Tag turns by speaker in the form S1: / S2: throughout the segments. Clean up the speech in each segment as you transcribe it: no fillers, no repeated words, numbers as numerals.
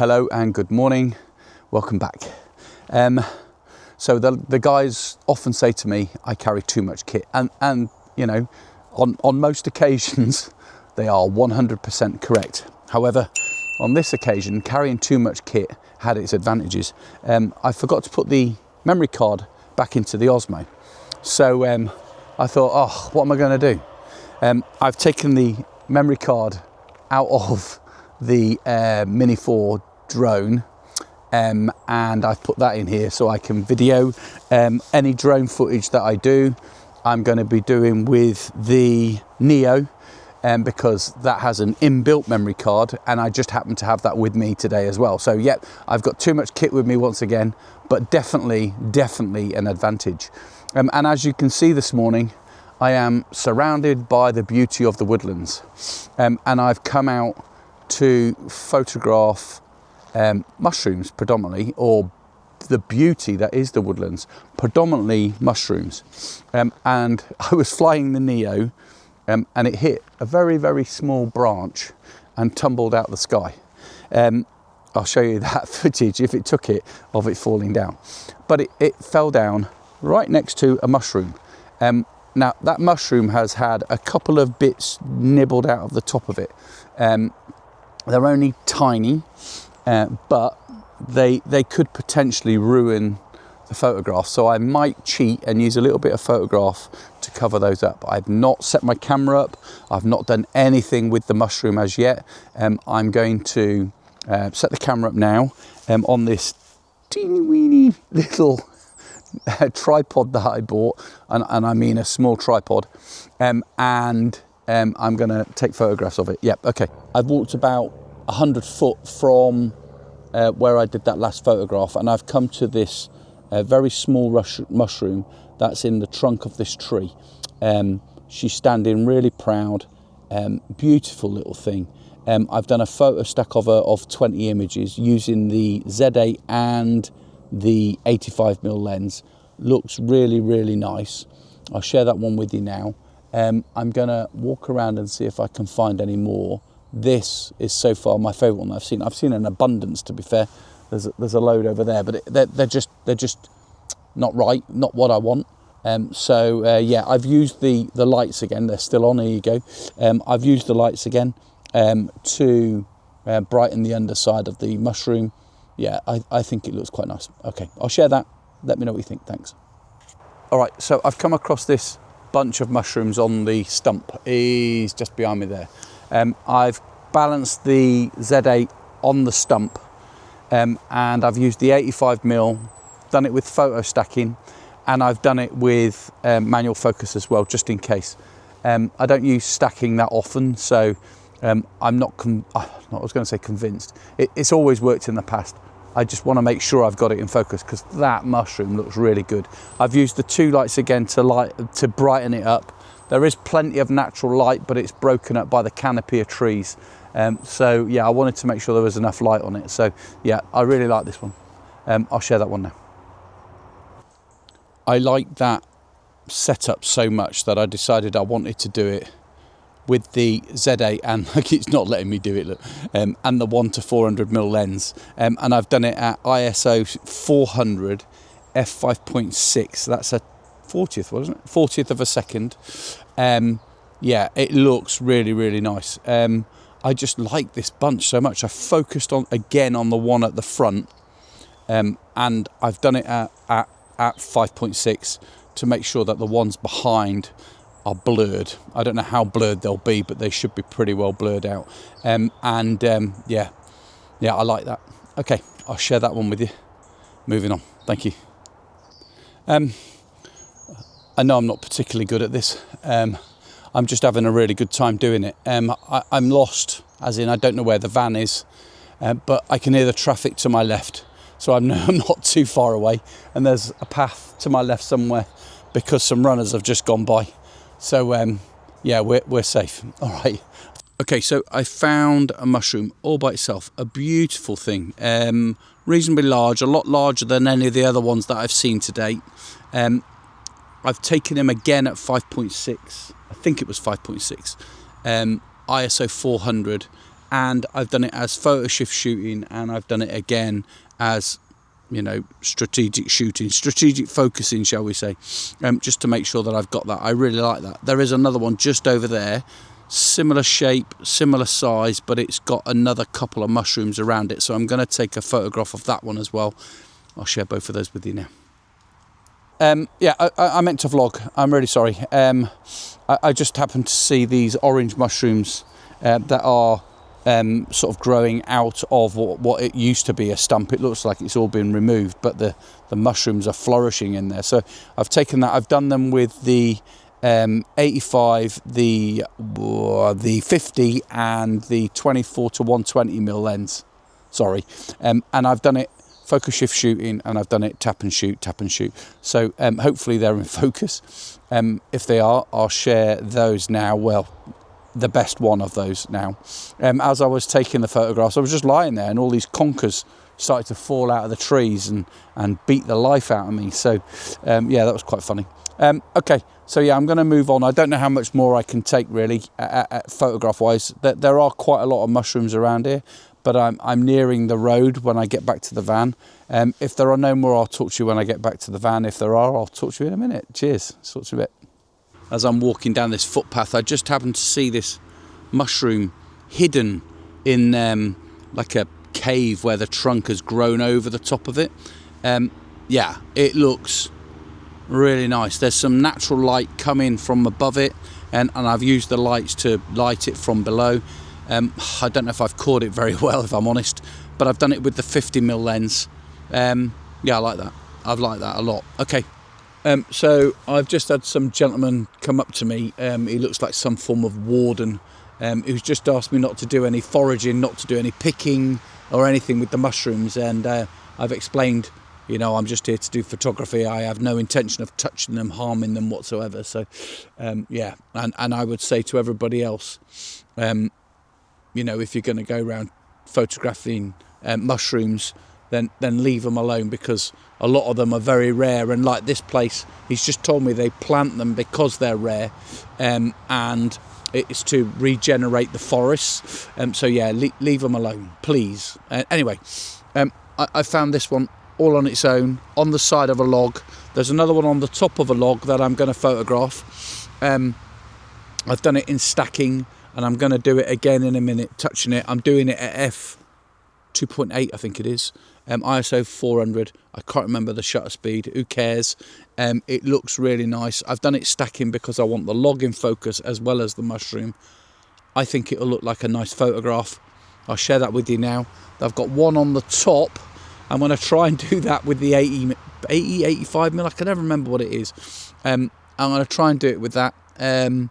S1: Hello and good morning, welcome back. So the guys often say to me I carry too much kit, and you know, on most occasions they are 100% correct. However, on this occasion, carrying too much kit had its advantages. I forgot to put the memory card back into the Osmo, so I thought, oh, what am I going to do? I've taken the memory card out of the Mini 4 drone, and I've put that in here so I can video any drone footage that I do. I'm going to be doing with the Neo, because that has an inbuilt memory card, and I just happen to have that with me today as well. So yeah, I've got too much kit with me once again, but definitely an advantage. And as you can see this morning, I am surrounded by the beauty of the woodlands, and I've come out to photograph mushrooms predominantly, or the beauty that is the woodlands, predominantly mushrooms. And I was flying the Neo, and it hit a very small branch and tumbled out the sky. I'll show you that footage if it took it, of it falling down. But it fell down right next to a mushroom. Now that mushroom has had a couple of bits nibbled out of the top of it. They're only tiny, but they could potentially ruin the photograph. So I might cheat and use a little bit of photograph to cover those up. I've not set my camera up. I've not done anything with the mushroom as yet. I'm going to set the camera up now on this teeny weeny little tripod that I bought, and I mean a small tripod, and I'm going to take photographs of it. Yep, okay. I've walked about 100 foot from where I did that last photograph, and I've come to this very small mushroom that's in the trunk of this tree. She's standing really proud, beautiful little thing. I've done a photo stack of her of 20 images using the Z8 and the 85mm lens. Looks really nice. I'll share that one with you now. I'm gonna walk around and see if I can find any more. This is so far my favourite one that I've seen. I've seen an abundance, to be fair. There's a load over there, but they're just not right, not what I want. Yeah, I've used the lights again. They're still on. Here you go. I've used the lights again to brighten the underside of the mushroom. Yeah, I think it looks quite nice. Okay, I'll share that. Let me know what you think. Thanks. All right, so I've come across this bunch of mushrooms on the stump. He's just behind me there. I've balanced the Z8 on the stump, and I've used the 85mm, done it with photo stacking, and I've done it with manual focus as well, just in case. I don't use stacking that often, so I'm not, I was going to say convinced. It's always worked in the past. I just want to make sure I've got it in focus, because that mushroom looks really good. I've used the two lights again to brighten it up. There is plenty of natural light, but it's broken up by the canopy of trees. So yeah, I wanted to make sure there was enough light on it. So yeah, I really like this one. I'll share that one now. I like that setup so much that I decided I wanted to do it with the Z8, and it's not letting me do it, look, and the 1-400mm lens. And I've done it at ISO 400 f5.6. That's a 40th, wasn't it? 40th of a second. Yeah, it looks really nice. I just like this bunch so much. I focused on the one at the front, and I've done it at 5.6 to make sure that the ones behind are blurred. I don't know how blurred they'll be, but they should be pretty well blurred out. Yeah, I like that. Okay, I'll share that one with you. Moving on. Thank you. I know I'm not particularly good at this. I'm just having a really good time doing it. I'm lost, as in I don't know where the van is, but I can hear the traffic to my left, so I'm not too far away, and there's a path to my left somewhere because some runners have just gone by. So yeah, we're safe. All right. Okay, so I found a mushroom all by itself, a beautiful thing, reasonably large, a lot larger than any of the other ones that I've seen to date. I've taken him again at 5.6, I think it was 5.6, ISO 400, and I've done it as photo shift shooting, and I've done it again as, you know, strategic shooting, strategic focusing, shall we say, just to make sure that I've got that. I really like that. There is another one just over there, similar shape, similar size, but it's got another couple of mushrooms around it, so I'm going to take a photograph of that one as well. I'll share both of those with you now. Yeah, I meant to vlog. I'm really sorry. I just happened to see these orange mushrooms that are sort of growing out of what it used to be a stump. It looks like it's all been removed, but the mushrooms are flourishing in there. So I've taken that. I've done them with the 85, the 50, and the 24 to 120 mm lens. Sorry, and I've done it focus shift shooting, and I've done it tap and shoot. So hopefully they're in focus. If they are, I'll share those now. Well, the best one of those now. As I was taking the photographs, I was just lying there, and all these conkers started to fall out of the trees and beat the life out of me. So yeah, that was quite funny. Okay, so yeah, I'm going to move on. I don't know how much more I can take really, photograph wise. There are quite a lot of mushrooms around here, but I'm nearing the road when I get back to the van. If there are no more, I'll talk to you when I get back to the van. If there are, I'll talk to you in a minute. Cheers. Talk to you a bit. As I'm walking down this footpath, I just happened to see this mushroom hidden in like a cave where the trunk has grown over the top of it. Yeah, it looks really nice. There's some natural light coming from above it, and I've used the lights to light it from below. I don't know if I've caught it very well, if I'm honest, but I've done it with the 50mm lens. Yeah, I like that. I've liked that a lot. Okay. So I've just had some gentleman come up to me. He looks like some form of warden, who's just asked me not to do any foraging, not to do any picking or anything with the mushrooms. And I've explained, you know, I'm just here to do photography. I have no intention of touching them, harming them whatsoever. So, yeah, and I would say to everybody else, you know, if you're going to go around photographing mushrooms, then leave them alone, because a lot of them are very rare. And like this place, he's just told me they plant them because they're rare, and it's to regenerate the forests. So yeah, leave them alone, please. Anyway, I found this one all on its own on the side of a log. There's another one on the top of a log that I'm going to photograph. I've done it in stacking, and I'm going to do it again in a minute, touching it. I'm doing it at f2.8, I think it is. ISO 400. I can't remember the shutter speed. Who cares? It looks really nice. I've done it stacking because I want the log in focus as well as the mushroom. I think it'll look like a nice photograph. I'll share that with you now. I've got one on the top. I'm going to try and do that with the 85mm. I can never remember what it is. I'm going to try and do it with that. And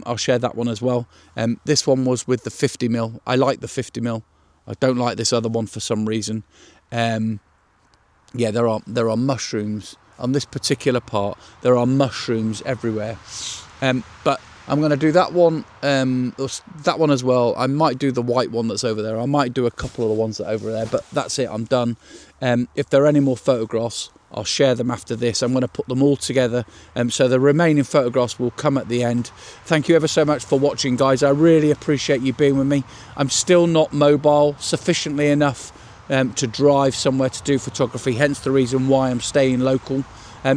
S1: I'll share that one as well. This one was with the 50mm. I like the 50mm. I don't like this other one for some reason. Yeah, there are mushrooms on this particular part. There are mushrooms everywhere. But I'm going to do that one as well. I might do the white one that's over there. I might do a couple of the ones that are over there, but that's it. I'm done. If there are any more photographs, I'll share them after this. I'm going to put them all together, so the remaining photographs will come at the end. Thank you ever so much for watching, guys. I really appreciate you being with me. I'm still not mobile sufficiently enough to drive somewhere to do photography, hence the reason why I'm staying local.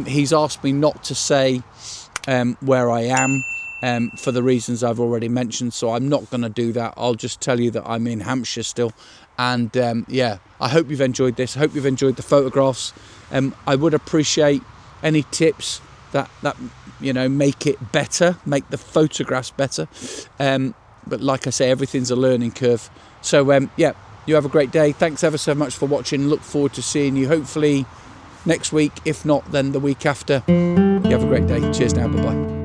S1: He's asked me not to say where I am, for the reasons I've already mentioned, so I'm not going to do that. I'll just tell you that I'm in Hampshire still. And yeah, I hope you've enjoyed this. I hope you've enjoyed the photographs. I would appreciate any tips that you know, make it better, make the photographs better. But like I say, everything's a learning curve. So yeah, you have a great day. Thanks ever so much for watching. Look forward to seeing you hopefully next week. If not, then the week after. You have a great day. Cheers now. Bye-bye.